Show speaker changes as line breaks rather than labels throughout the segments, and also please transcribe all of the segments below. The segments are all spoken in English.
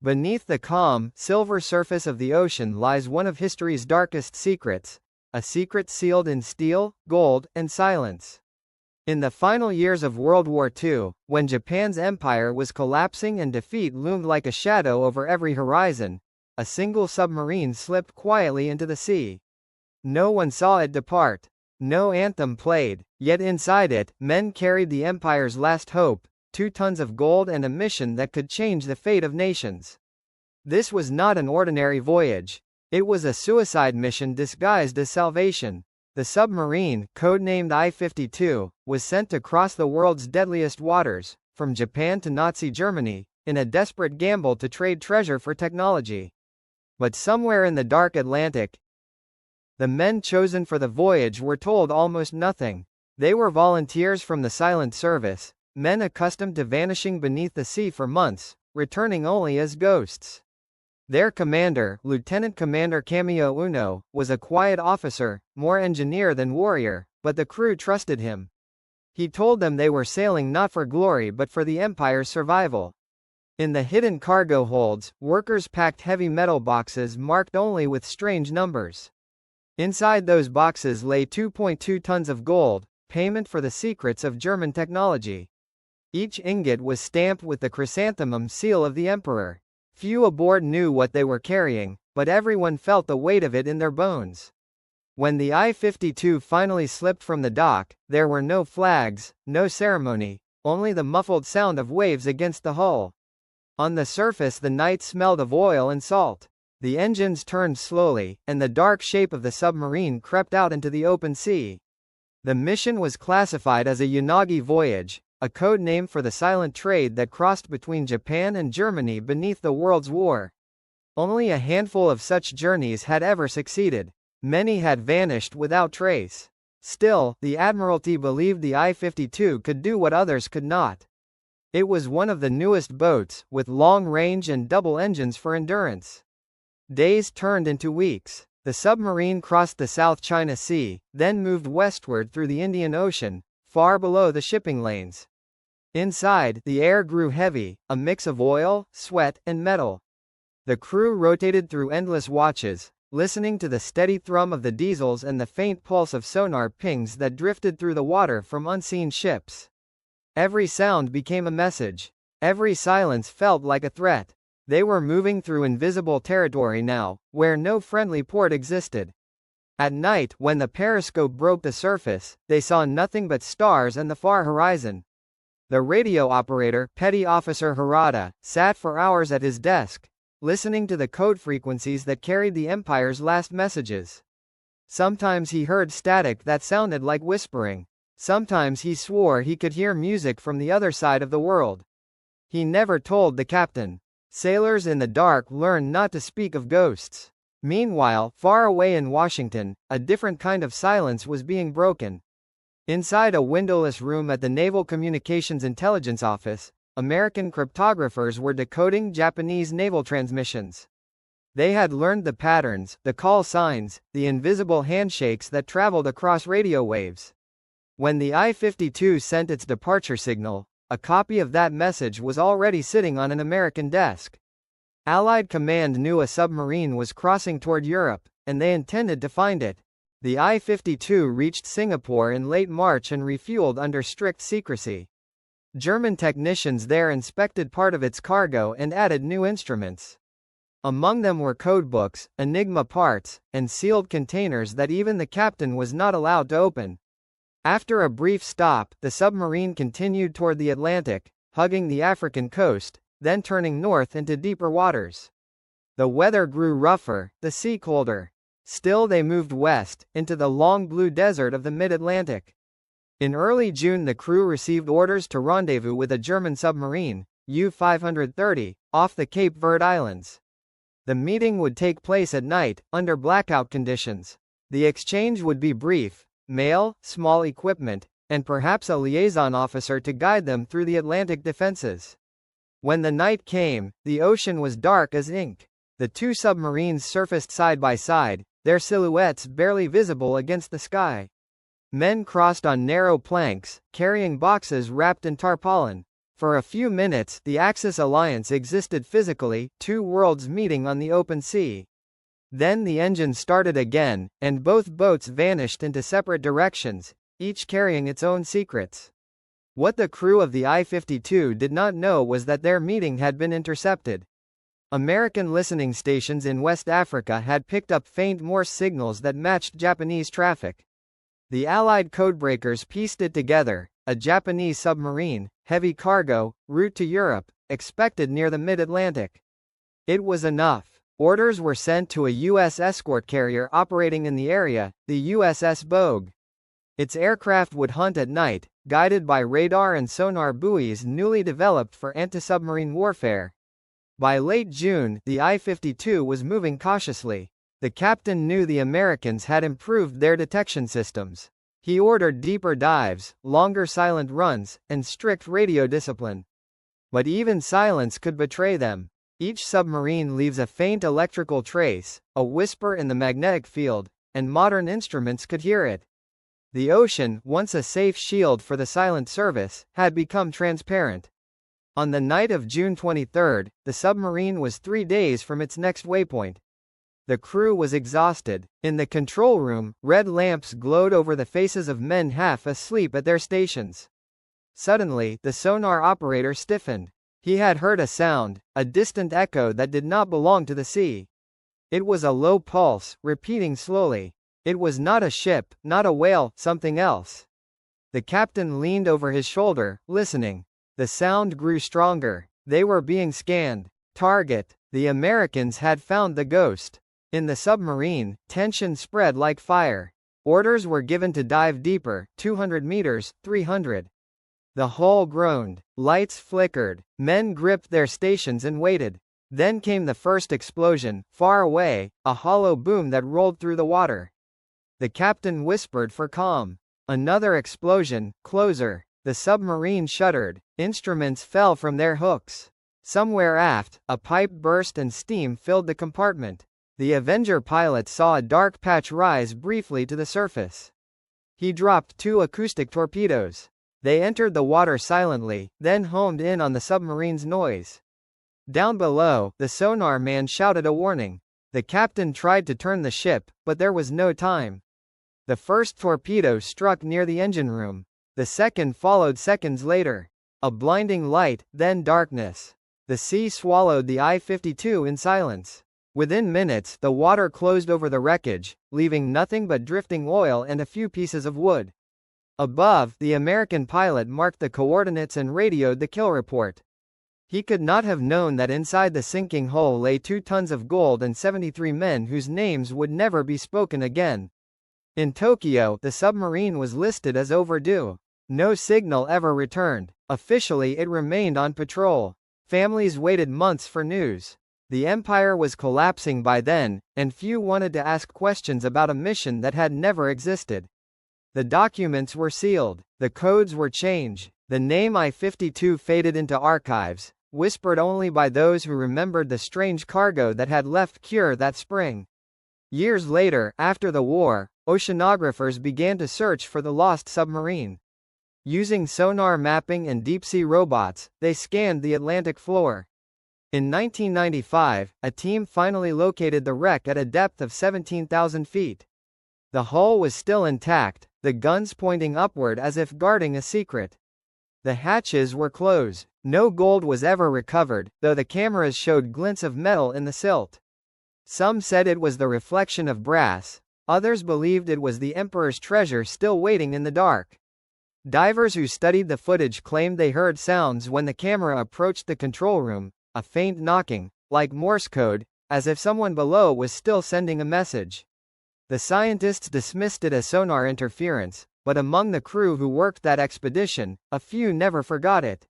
Beneath the calm, silver surface of the ocean lies one of history's darkest secrets, a secret sealed in steel, gold, and silence. In the final years of World War II, when Japan's empire was collapsing and defeat loomed like a shadow over every horizon, a single submarine slipped quietly into the sea. No one saw it depart. No anthem played, yet inside it, men carried the empire's last hope, 2 tons of gold and a mission that could change the fate of nations. This was not an ordinary voyage. It was a suicide mission disguised as salvation. The submarine, codenamed I-52, was sent to cross the world's deadliest waters, from Japan to Nazi Germany, in a desperate gamble to trade treasure for technology. But somewhere in the dark Atlantic, the men chosen for the voyage were told almost nothing. They were volunteers from the silent service, men accustomed to vanishing beneath the sea for months, returning only as ghosts. Their commander, Lieutenant Commander Kamio Uno, was a quiet officer, more engineer than warrior, but the crew trusted him. He told them they were sailing not for glory but for the empire's survival. In the hidden cargo holds, workers packed heavy metal boxes marked only with strange numbers. Inside those boxes lay 2.2 tons of gold, payment for the secrets of German technology. Each ingot was stamped with the chrysanthemum seal of the emperor. Few aboard knew what they were carrying, but everyone felt the weight of it in their bones. When the I-52 finally slipped from the dock, there were no flags, no ceremony, only the muffled sound of waves against the hull. On the surface the night smelled of oil and salt. The engines turned slowly, and the dark shape of the submarine crept out into the open sea. The mission was classified as a Unagi voyage, a code name for the silent trade that crossed between Japan and Germany beneath the World's War. Only a handful of such journeys had ever succeeded. Many had vanished without trace. Still, the Admiralty believed the I-52 could do what others could not. It was one of the newest boats, with long range and double engines for endurance. Days turned into weeks. The submarine crossed the South China Sea, then moved westward through the Indian Ocean, far below the shipping lanes. Inside, the air grew heavy, a mix of oil, sweat, and metal. The crew rotated through endless watches, listening to the steady thrum of the diesels and the faint pulse of sonar pings that drifted through the water from unseen ships. Every sound became a message. Every silence felt like a threat. They were moving through invisible territory now, where no friendly port existed. At night, when the periscope broke the surface, they saw nothing but stars and the far horizon. The radio operator, Petty Officer Harada, sat for hours at his desk, listening to the code frequencies that carried the Empire's last messages. Sometimes he heard static that sounded like whispering. Sometimes he swore he could hear music from the other side of the world. He never told the captain. Sailors in the dark learned not to speak of ghosts. Meanwhile, far away in Washington, a different kind of silence was being broken. Inside a windowless room at the Naval Communications Intelligence Office, American cryptographers were decoding Japanese naval transmissions. They had learned the patterns, the call signs, the invisible handshakes that traveled across radio waves. When the I-52 sent its departure signal, a copy of that message was already sitting on an American desk. Allied command knew a submarine was crossing toward Europe, and they intended to find it. The I-52 reached Singapore in late March and refueled under strict secrecy. German technicians there inspected part of its cargo and added new instruments. Among them were codebooks, Enigma parts, and sealed containers that even the captain was not allowed to open. After a brief stop, the submarine continued toward the Atlantic, hugging the African coast, then turning north into deeper waters. The weather grew rougher, the sea colder. Still they moved west, into the long blue desert of the mid-Atlantic. In early June the crew received orders to rendezvous with a German submarine, U-530, off the Cape Verde Islands. The meeting would take place at night, under blackout conditions. The exchange would be brief. Mail, small equipment, and perhaps a liaison officer to guide them through the Atlantic defenses. When the night came, the ocean was dark as ink. The two submarines surfaced side by side, their silhouettes barely visible against the sky. Men crossed on narrow planks, carrying boxes wrapped in tarpaulin. For a few minutes, the Axis alliance existed physically, two worlds meeting on the open sea. Then the engine started again, and both boats vanished into separate directions, each carrying its own secrets. What the crew of the I-52 did not know was that their meeting had been intercepted. American listening stations in West Africa had picked up faint Morse signals that matched Japanese traffic. The Allied codebreakers pieced it together: a Japanese submarine, heavy cargo, route to Europe, expected near the mid-Atlantic. It was enough. Orders were sent to a U.S. escort carrier operating in the area, the USS Bogue. Its aircraft would hunt at night, guided by radar and sonar buoys newly developed for anti-submarine warfare. By late June, the I-52 was moving cautiously. The captain knew the Americans had improved their detection systems. He ordered deeper dives, longer silent runs, and strict radio discipline. But even silence could betray them. Each submarine leaves a faint electrical trace, a whisper in the magnetic field, and modern instruments could hear it. The ocean, once a safe shield for the silent service, had become transparent. On the night of June 23, the submarine was 3 days from its next waypoint. The crew was exhausted. In the control room, red lamps glowed over the faces of men half asleep at their stations. Suddenly, the sonar operator stiffened. He had heard a sound, a distant echo that did not belong to the sea. It was a low pulse, repeating slowly. It was not a ship, not a whale, something else. The captain leaned over his shoulder, listening. The sound grew stronger. They were being scanned. Target. The Americans had found the ghost. In the submarine, tension spread like fire. Orders were given to dive deeper, 200 meters, 300. The hull groaned. Lights flickered. Men gripped their stations and waited. Then came the first explosion, far away, a hollow boom that rolled through the water. The captain whispered for calm. Another explosion, closer. The submarine shuddered. Instruments fell from their hooks. Somewhere aft, a pipe burst and steam filled the compartment. The Avenger pilot saw a dark patch rise briefly to the surface. He dropped 2 acoustic torpedoes. They entered the water silently, then homed in on the submarine's noise. Down below, the sonar man shouted a warning. The captain tried to turn the ship, but there was no time. The first torpedo struck near the engine room. The second followed seconds later. A blinding light, then darkness. The sea swallowed the I-52 in silence. Within minutes, the water closed over the wreckage, leaving nothing but drifting oil and a few pieces of wood. Above, the American pilot marked the coordinates and radioed the kill report. He could not have known that inside the sinking hull lay 2 tons of gold and 73 men whose names would never be spoken again. In Tokyo, the submarine was listed as overdue. No signal ever returned. Officially, it remained on patrol. Families waited months for news. The empire was collapsing by then, and few wanted to ask questions about a mission that had never existed. The documents were sealed. The codes were changed. The name I-52 faded into archives, whispered only by those who remembered the strange cargo that had left Kure that spring. Years later, after the war, oceanographers began to search for the lost submarine. Using sonar mapping and deep-sea robots, they scanned the Atlantic floor. In 1995, a team finally located the wreck at a depth of 17,000 feet. The hull was still intact, the guns pointing upward as if guarding a secret. The hatches were closed. No gold was ever recovered, though the cameras showed glints of metal in the silt. Some said it was the reflection of brass. Others believed it was the Emperor's treasure still waiting in the dark. Divers who studied the footage claimed they heard sounds when the camera approached the control room, a faint knocking, like Morse code, as if someone below was still sending a message. The scientists dismissed it as sonar interference, but among the crew who worked that expedition, a few never forgot it.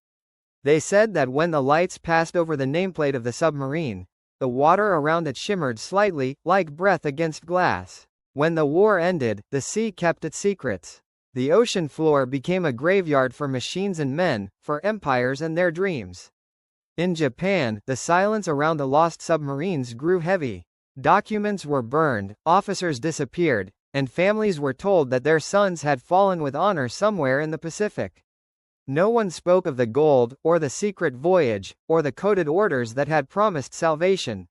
They said that when the lights passed over the nameplate of the submarine, the water around it shimmered slightly, like breath against glass. When the war ended, the sea kept its secrets. The ocean floor became a graveyard for machines and men, for empires and their dreams. In Japan, the silence around the lost submarines grew heavy. Documents were burned, officers disappeared, and families were told that their sons had fallen with honor somewhere in the Pacific. No one spoke of the gold, or the secret voyage, or the coded orders that had promised salvation.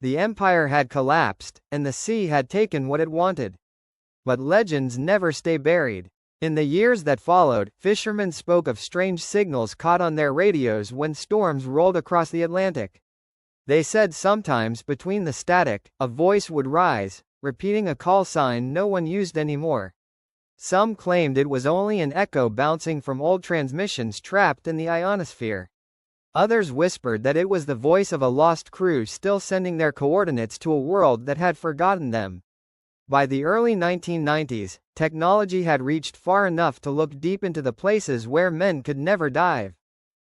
The empire had collapsed, and the sea had taken what it wanted. But legends never stay buried. In the years that followed, fishermen spoke of strange signals caught on their radios when storms rolled across the Atlantic. They said sometimes between the static, a voice would rise, repeating a call sign no one used anymore. Some claimed it was only an echo bouncing from old transmissions trapped in the ionosphere. Others whispered that it was the voice of a lost crew still sending their coordinates to a world that had forgotten them. By the early 1990s, technology had reached far enough to look deep into the places where men could never dive.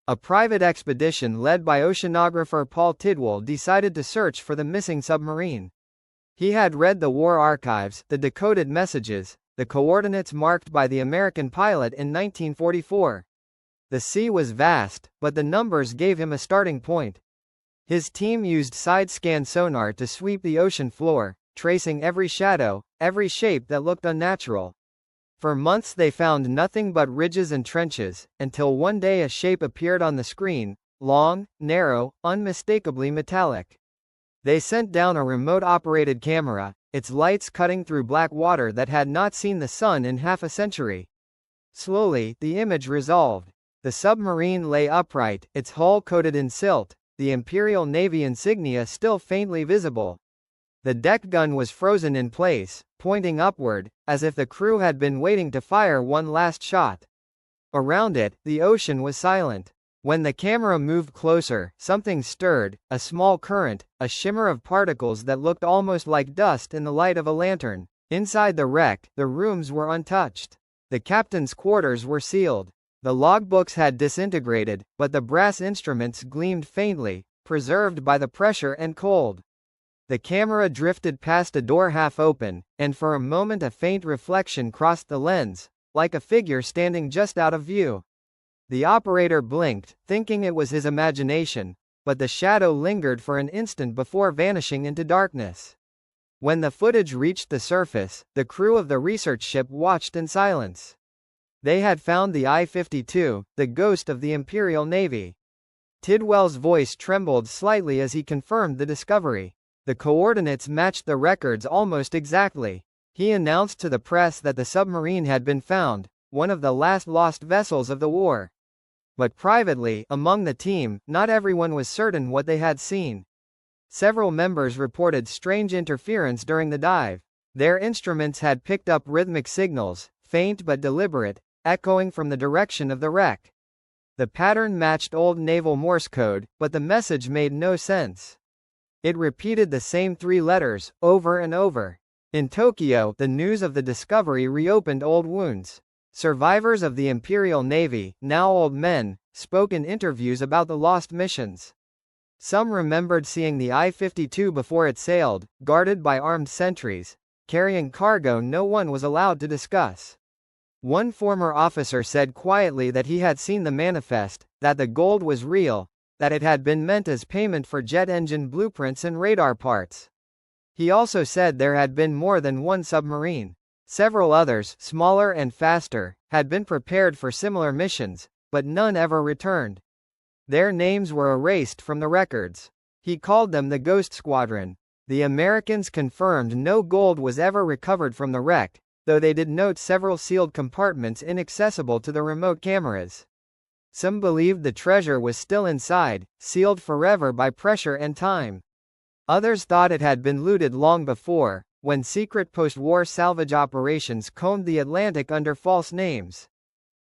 A private expedition led by oceanographer Paul Tidwell decided to search for the missing submarine. He had read the war archives, the decoded messages, the coordinates marked by the American pilot in 1944. The sea was vast, but the numbers gave him a starting point. His team used side-scan sonar to sweep the ocean floor, tracing every shadow, every shape that looked unnatural. For months they found nothing but ridges and trenches, until one day a shape appeared on the screen, long, narrow, unmistakably metallic. They sent down a remote-operated camera, its lights cutting through black water that had not seen the sun in half a century. Slowly, the image resolved. The submarine lay upright, its hull coated in silt, the Imperial Navy insignia still faintly visible. The deck gun was frozen in place, pointing upward, as if the crew had been waiting to fire one last shot. Around it, the ocean was silent. When the camera moved closer, something stirred, a small current, a shimmer of particles that looked almost like dust in the light of a lantern. Inside the wreck, the rooms were untouched. The captain's quarters were sealed. The logbooks had disintegrated, but the brass instruments gleamed faintly, preserved by the pressure and cold. The camera drifted past a door half open, and for a moment a faint reflection crossed the lens, like a figure standing just out of view. The operator blinked, thinking it was his imagination, but the shadow lingered for an instant before vanishing into darkness. When the footage reached the surface, the crew of the research ship watched in silence. They had found the I-52, the ghost of the Imperial Navy. Tidwell's voice trembled slightly as he confirmed the discovery. The coordinates matched the records almost exactly. He announced to the press that the submarine had been found, one of the last lost vessels of the war. But privately, among the team, not everyone was certain what they had seen. Several members reported strange interference during the dive. Their instruments had picked up rhythmic signals, faint but deliberate, echoing from the direction of the wreck. The pattern matched old naval Morse code, but the message made no sense. It repeated the same 3 letters, over and over. In Tokyo, the news of the discovery reopened old wounds. Survivors of the Imperial Navy, now old men, spoke in interviews about the lost missions. Some remembered seeing the I-52 before it sailed, guarded by armed sentries, carrying cargo no one was allowed to discuss. One former officer said quietly that he had seen the manifest, that the gold was real, that it had been meant as payment for jet engine blueprints and radar parts. He also said there had been more than one submarine. Several others, smaller and faster, had been prepared for similar missions, but none ever returned. Their names were erased from the records. He called them the Ghost Squadron. The Americans confirmed no gold was ever recovered from the wreck, though they did note several sealed compartments inaccessible to the remote cameras. Some believed the treasure was still inside, sealed forever by pressure and time. Others thought it had been looted long before, when secret post-war salvage operations combed the Atlantic under false names.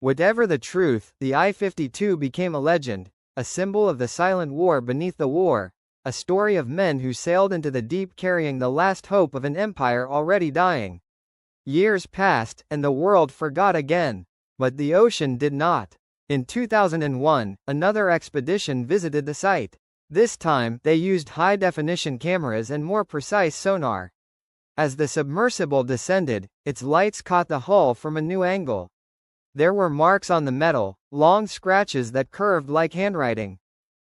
Whatever the truth, the I-52 became a legend, a symbol of the silent war beneath the war, a story of men who sailed into the deep carrying the last hope of an empire already dying. Years passed, and the world forgot again. But the ocean did not. In 2001, another expedition visited the site. This time, they used high-definition cameras and more precise sonar. As the submersible descended, its lights caught the hull from a new angle. There were marks on the metal, long scratches that curved like handwriting.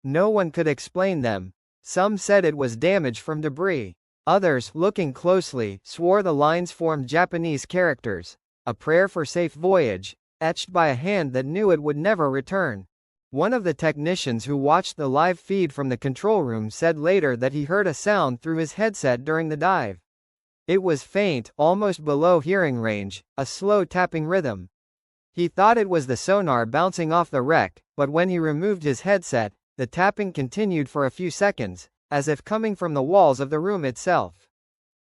No one could explain them. Some said it was damage from debris. Others, looking closely, swore the lines formed Japanese characters, a prayer for safe voyage, etched by a hand that knew it would never return. One of the technicians who watched the live feed from the control room said later that he heard a sound through his headset during the dive. It was faint, almost below hearing range, a slow tapping rhythm. He thought it was the sonar bouncing off the wreck, but when he removed his headset, the tapping continued for a few seconds, as if coming from the walls of the room itself.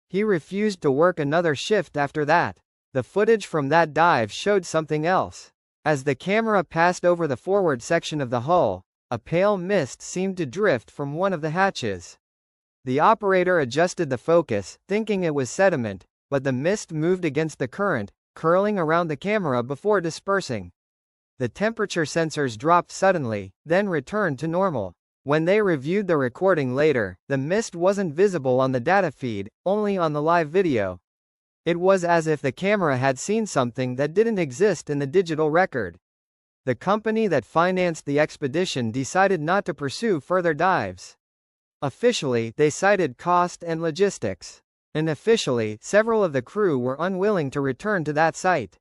He refused to work another shift after that. The footage from that dive showed something else. As the camera passed over the forward section of the hull, a pale mist seemed to drift from one of the hatches. The operator adjusted the focus, thinking it was sediment, but the mist moved against the current, curling around the camera before dispersing. The temperature sensors dropped suddenly, then returned to normal. When they reviewed the recording later, the mist wasn't visible on the data feed, only on the live video. It was as if the camera had seen something that didn't exist in the digital record. The company that financed the expedition decided not to pursue further dives. Officially, they cited cost and logistics. Unofficially, several of the crew were unwilling to return to that site.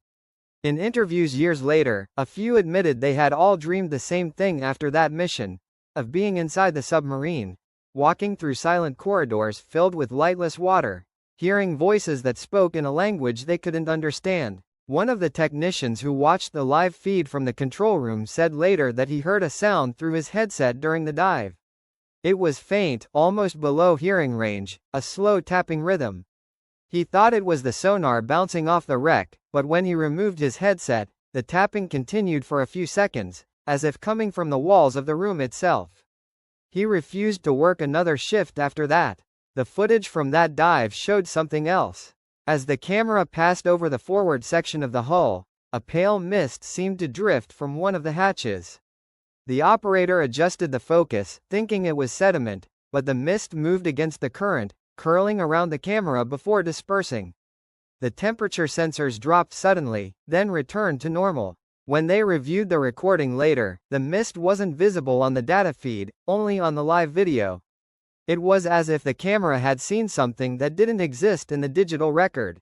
In interviews years later, a few admitted they had all dreamed the same thing after that mission, of being inside the submarine, walking through silent corridors filled with lightless water, hearing voices that spoke in a language they couldn't understand. One of the technicians who watched the live feed from the control room said later that he heard a sound through his headset during the dive. It was faint, almost below hearing range, a slow tapping rhythm. He thought it was the sonar bouncing off the wreck, but when he removed his headset, the tapping continued for a few seconds, as if coming from the walls of the room itself. He refused to work another shift after that. The footage from that dive showed something else. As the camera passed over the forward section of the hull, a pale mist seemed to drift from one of the hatches. The operator adjusted the focus, thinking it was sediment, but the mist moved against the current, curling around the camera before dispersing. The temperature sensors dropped suddenly, then returned to normal. When they reviewed the recording later, the mist wasn't visible on the data feed, only on the live video. It was as if the camera had seen something that didn't exist in the digital record.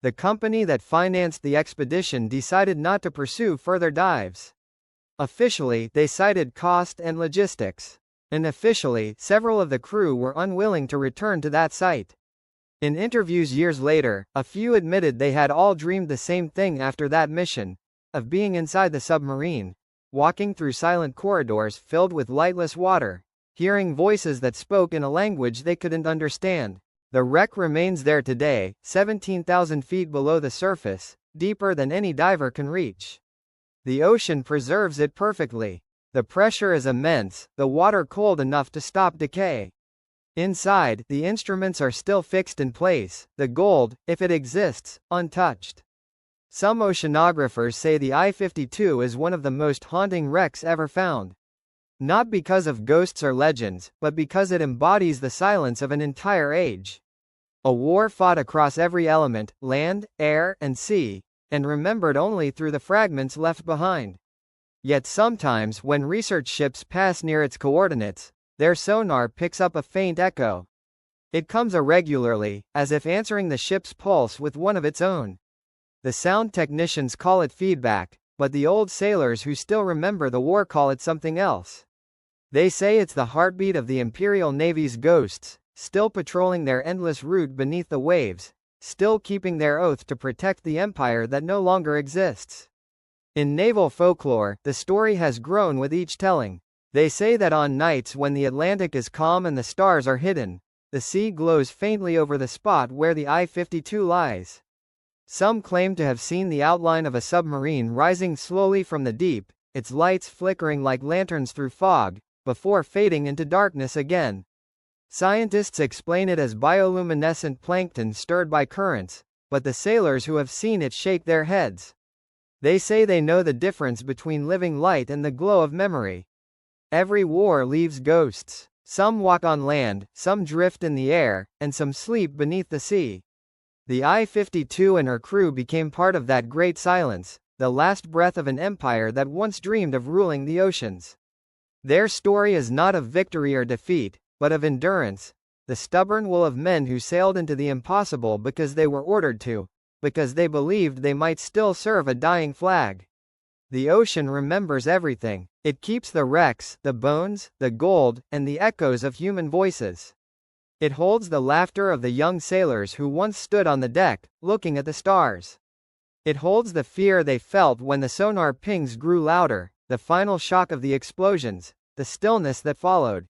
The company that financed the expedition decided not to pursue further dives. Officially, they cited cost and logistics. Unofficially, several of the crew were unwilling to return to that site. In interviews years later, a few admitted they had all dreamed the same thing after that mission, of being inside the submarine, walking through silent corridors filled with lightless water, hearing voices that spoke in a language they couldn't understand. The wreck remains there today, 17,000 feet below the surface, deeper than any diver can reach. The ocean preserves it perfectly. The pressure is immense, the water cold enough to stop decay. Inside, the instruments are still fixed in place, the gold, if it exists, untouched. Some oceanographers say the I-52 is one of the most haunting wrecks ever found. Not because of ghosts or legends, but because it embodies the silence of an entire age. A war fought across every element, land, air, and sea, and remembered only through the fragments left behind. Yet sometimes, when research ships pass near its coordinates, their sonar picks up a faint echo. It comes irregularly, as if answering the ship's pulse with one of its own. The sound technicians call it feedback, but the old sailors who still remember the war call it something else. They say it's the heartbeat of the Imperial Navy's ghosts, still patrolling their endless route beneath the waves, still keeping their oath to protect the empire that no longer exists. In naval folklore, the story has grown with each telling. They say that on nights when the Atlantic is calm and the stars are hidden, the sea glows faintly over the spot where the I-52 lies. Some claim to have seen the outline of a submarine rising slowly from the deep, its lights flickering like lanterns through fog, before fading into darkness again. Scientists explain it as bioluminescent plankton stirred by currents, but the sailors who have seen it shake their heads. They say they know the difference between living light and the glow of memory. Every war leaves ghosts. Some walk on land, some drift in the air, and some sleep beneath the sea. The I-52 and her crew became part of that great silence, the last breath of an empire that once dreamed of ruling the oceans. Their story is not of victory or defeat, but of endurance, the stubborn will of men who sailed into the impossible because they were ordered to, because they believed they might still serve a dying flag. The ocean remembers everything. It keeps the wrecks, the bones, the gold, and the echoes of human voices. It holds the laughter of the young sailors who once stood on the deck, looking at the stars. It holds the fear they felt when the sonar pings grew louder, the final shock of the explosions, the stillness that followed.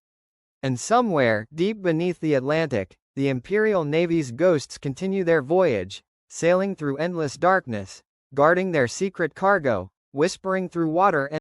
And somewhere, deep beneath the Atlantic, the Imperial Navy's ghosts continue their voyage, sailing through endless darkness, guarding their secret cargo, whispering through water and